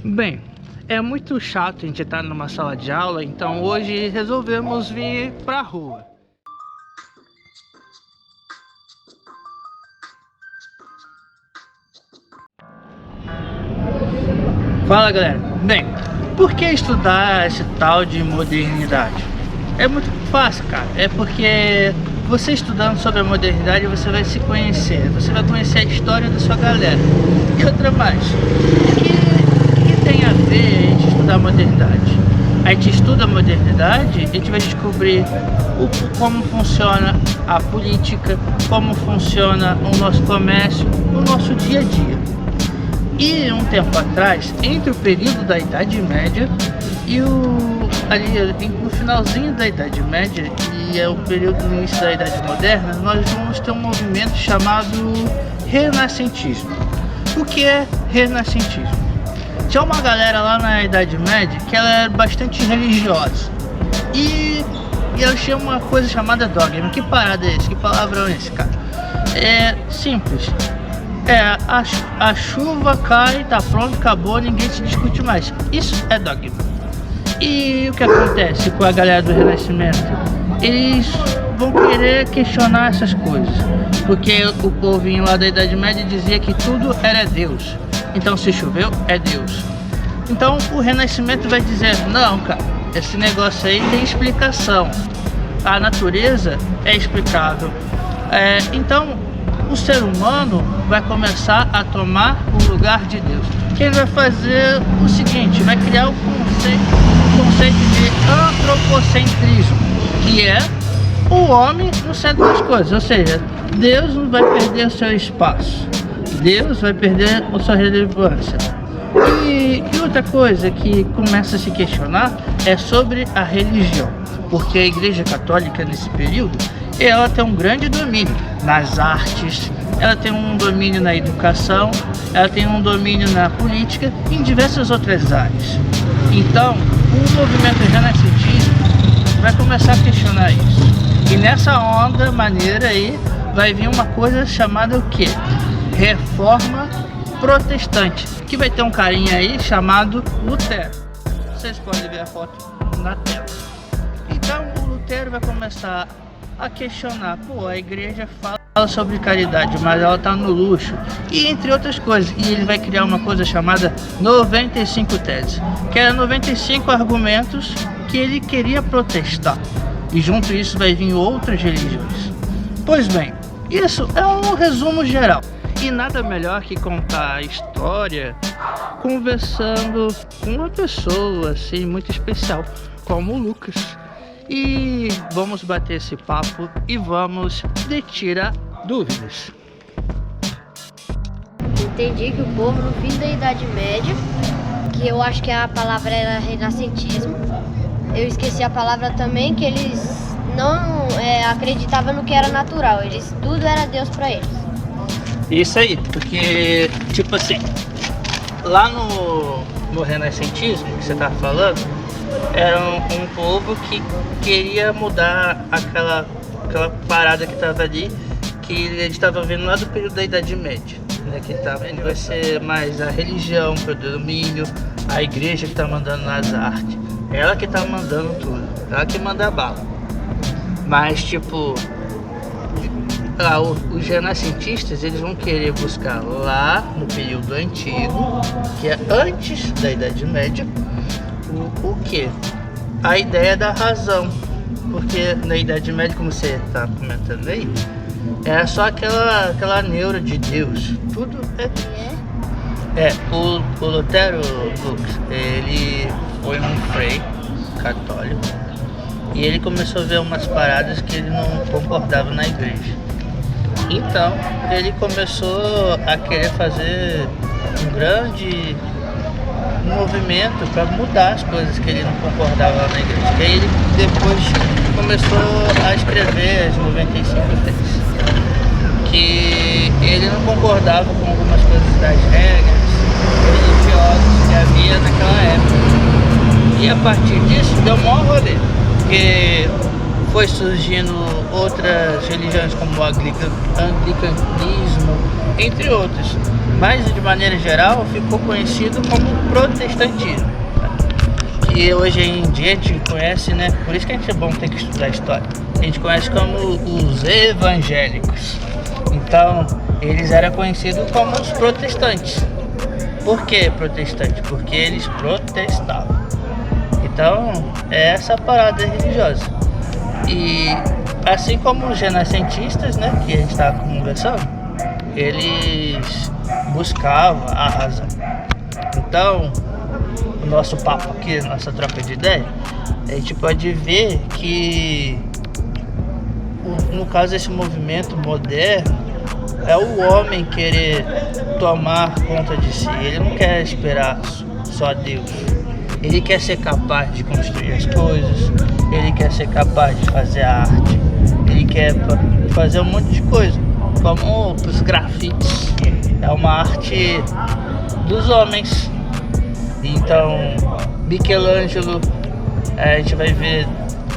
Bem, é muito chato a gente estar numa sala de aula, então hoje resolvemos vir pra rua. Fala galera, bem, por que estudar esse tal de modernidade? É muito fácil, cara, é porque você estudando sobre a modernidade você vai se conhecer, você vai conhecer a história da sua galera. E outra mais, o que tem a ver a gente estudar a modernidade? A gente estuda a modernidade, a gente vai descobrir como funciona a política, como funciona o nosso comércio, o nosso dia a dia. E um tempo atrás, entre o período da Idade Média e ali no finalzinho da Idade Média e o período do início da Idade Moderna, nós vamos ter um movimento chamado renascentismo. O que é renascentismo? Tinha uma galera lá na Idade Média que ela era bastante religiosa e ela tinha uma coisa chamada dogma. Que parada é esse? Que palavrão é esse, cara? É simples. A chuva cai, tá pronto, acabou, ninguém se discute mais. Isso é dogma. E o que acontece com a galera do Renascimento? Eles vão querer questionar essas coisas, porque o povinho lá da Idade Média dizia que tudo era Deus. Então se choveu, é Deus. Então o Renascimento vai dizer, não cara, esse negócio aí tem explicação. A natureza é explicável. Então o ser humano vai começar a tomar o lugar de Deus. Que ele vai fazer o seguinte, vai criar o conceito de antropocentrismo, que é o homem no centro das coisas, ou seja, Deus não vai perder o seu espaço, Deus vai perder a sua relevância. E outra coisa que começa a se questionar é sobre a religião, porque a Igreja Católica nesse período ela tem um grande domínio nas artes, ela tem um domínio na educação, ela tem um domínio na política e em diversas outras áreas. Então, o movimento renascentista vai começar a questionar isso. E nessa onda maneira aí vai vir uma coisa chamada o quê? Reforma protestante, que vai ter um carinha aí chamado Lutero. Vocês podem ver a foto na tela. Então o Lutero vai começar a questionar, a igreja fala sobre caridade, mas ela tá no luxo, e entre outras coisas, e ele vai criar uma coisa chamada 95 teses, que era 95 argumentos que ele queria protestar, e junto a isso vai vir outras religiões. Pois bem, isso é um resumo geral, e nada melhor que contar a história conversando com uma pessoa assim muito especial, como o Lucas. E vamos bater esse papo e vamos tirar dúvidas. Entendi que o povo no fim da Idade Média, que eu acho que a palavra era renascentismo, eu esqueci a palavra também, que eles não acreditavam no que era natural, tudo era Deus para eles. Isso aí, porque tipo assim, lá no renascentismo que você tá falando, era um povo que queria mudar aquela parada que estava ali, que ele estava vendo lá do período da Idade Média, né? Que tá vendo, vai ser mais a religião, o predomínio, a igreja que está mandando nas artes, ela que está mandando tudo, ela que manda a bala. Mas tipo, os renascentistas eles vão querer buscar lá no período antigo, que é antes da Idade Média, o que? A ideia da razão, porque na Idade Média, como você está comentando aí, era só aquela neura de Deus, tudo o Lutero, Lucas, ele foi um frei católico e ele começou a ver umas paradas que ele não concordava na igreja. Então ele começou a querer fazer um grande movimento para mudar as coisas que ele não concordava lá na igreja. E aí ele depois começou a escrever as 95 teses, que ele não concordava com algumas coisas das regras religiosas que havia naquela época. E a partir disso deu maior rolê, porque foi surgindo outras religiões como o anglicanismo, entre outros. Mas de maneira geral ficou conhecido como protestantismo, que hoje em dia a gente conhece, né? Por isso que a gente é bom ter que estudar história. A gente conhece como os evangélicos. Então eles eram conhecidos como os protestantes. Por que protestante? Porque eles protestavam. Então é essa parada religiosa. E assim como os renascentistas, né, que a gente estava conversando, eles buscavam a razão. Então, o nosso papo aqui, nossa troca de ideia, a gente pode ver que, no caso, esse movimento moderno é o homem querer tomar conta de si. Ele não quer esperar só Deus. Ele quer ser capaz de construir as coisas, ele quer ser capaz de fazer a arte, ele quer fazer um monte de coisa, como os grafites. É uma arte dos homens. Então, Michelangelo, a gente vai ver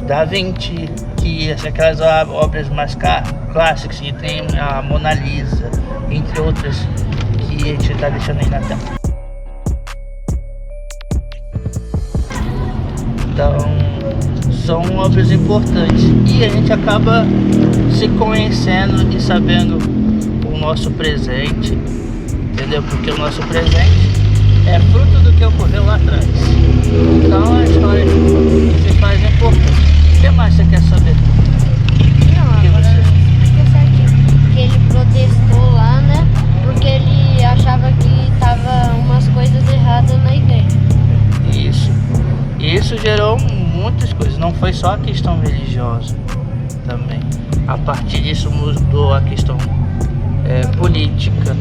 Da Vinci, que são aquelas obras mais clássicas, que tem a Mona Lisa, entre outras, que a gente está deixando aí na tela. Então, são obras importantes e a gente acaba se conhecendo e sabendo o nosso presente, entendeu? Porque o nosso presente é fruto do que ocorreu lá atrás. Então, a história que se faz é importante. O que mais você quer saber? Não, agora ficou certinho. Que ele protestou lá, né? Porque ele achava que tava umas coisas erradas na igreja. Isso gerou muitas coisas, não foi só a questão religiosa também. A partir disso mudou a questão política,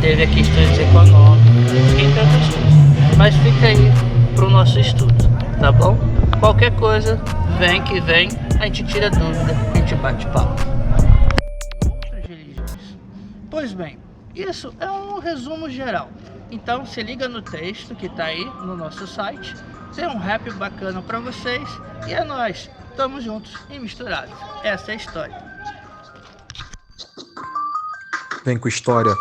teve a questões econômicas, entre outras coisas. Mas fica aí pro nosso estudo, tá bom? Qualquer coisa, vem que vem, a gente tira dúvida, a gente bate papo. Outras religiões. Pois bem, isso é um resumo geral. Então se liga no texto que tá aí no nosso site. Tem um rap bacana pra vocês. E é nóis, tamo juntos e misturados. Essa é a história. Vem com história,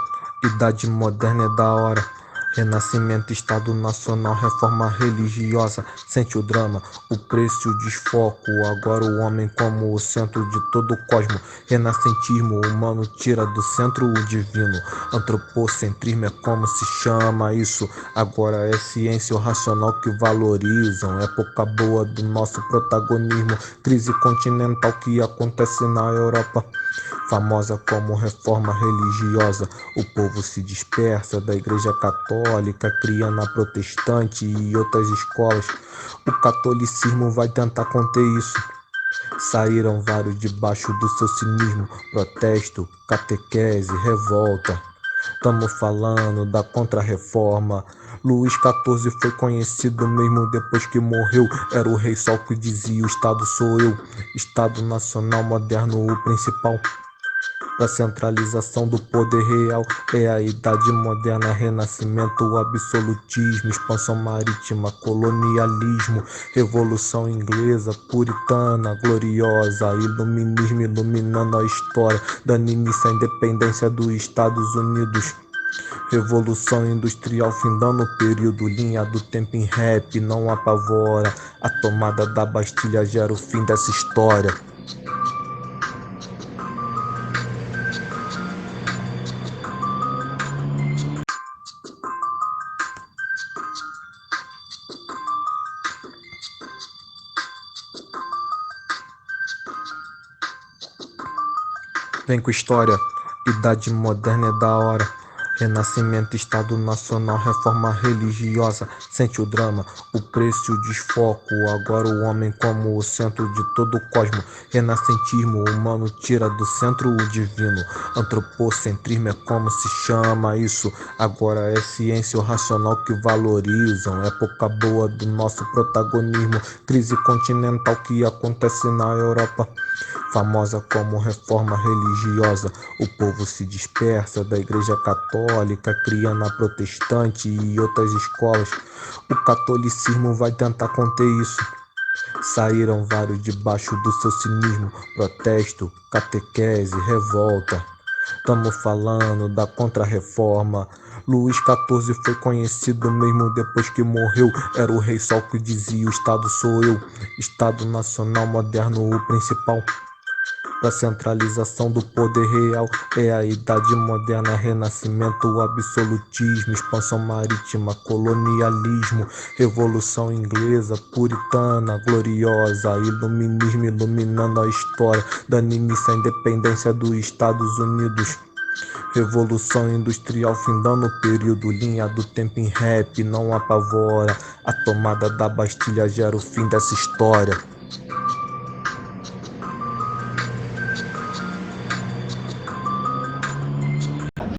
idade moderna é da hora. Renascimento, Estado Nacional, reforma religiosa. Sente o drama, o preço e o desfoco. Agora o homem como o centro de todo o cosmo. Renascentismo humano tira do centro o divino. Antropocentrismo é como se chama isso. Agora é ciência ou racional que valorizam. Época boa do nosso protagonismo. Crise continental que acontece na Europa. Famosa como reforma religiosa, o povo se dispersa da igreja católica, criando a protestante e outras escolas. O catolicismo vai tentar conter isso. Saíram vários debaixo do seu cinismo, protesto, catequese, revolta. Tamo falando da contra-reforma. Luís XIV foi conhecido mesmo depois que morreu. Era o rei Sol que dizia: o Estado sou eu. Estado Nacional moderno, o principal. A centralização do poder real é a idade moderna, renascimento, absolutismo, expansão marítima, colonialismo, revolução inglesa, puritana, gloriosa, iluminismo iluminando a história, dando início à independência dos Estados Unidos. Revolução industrial findando o período, linha do tempo em rap não apavora, a tomada da Bastilha gera o fim dessa história. Vem com história, idade moderna é da hora. Renascimento, Estado Nacional, reforma religiosa. Sente o drama, o preço e o desfoco. Agora o homem como o centro de todo o cosmo. Renascentismo humano tira do centro o divino. Antropocentrismo é como se chama isso. Agora é ciência ou racional que valorizam. Época boa do nosso protagonismo. Crise continental que acontece na Europa. Famosa como reforma religiosa, o povo se dispersa da igreja católica, criando a protestante e outras escolas. O catolicismo vai tentar conter isso. Saíram vários debaixo do seu cinismo, protesto, catequese, revolta. Tamo falando da Contra-Reforma. Luís XIV foi conhecido mesmo depois que morreu. Era o rei Sol que dizia: o Estado sou eu. Estado nacional moderno, o principal. Pra centralização do poder real é a idade moderna, renascimento, absolutismo, expansão marítima, colonialismo, revolução inglesa, puritana, gloriosa, iluminismo iluminando a história, dando início à independência dos Estados Unidos. Revolução industrial findando o período, linha do tempo em rap, não apavora. A tomada da Bastilha gera o fim dessa história.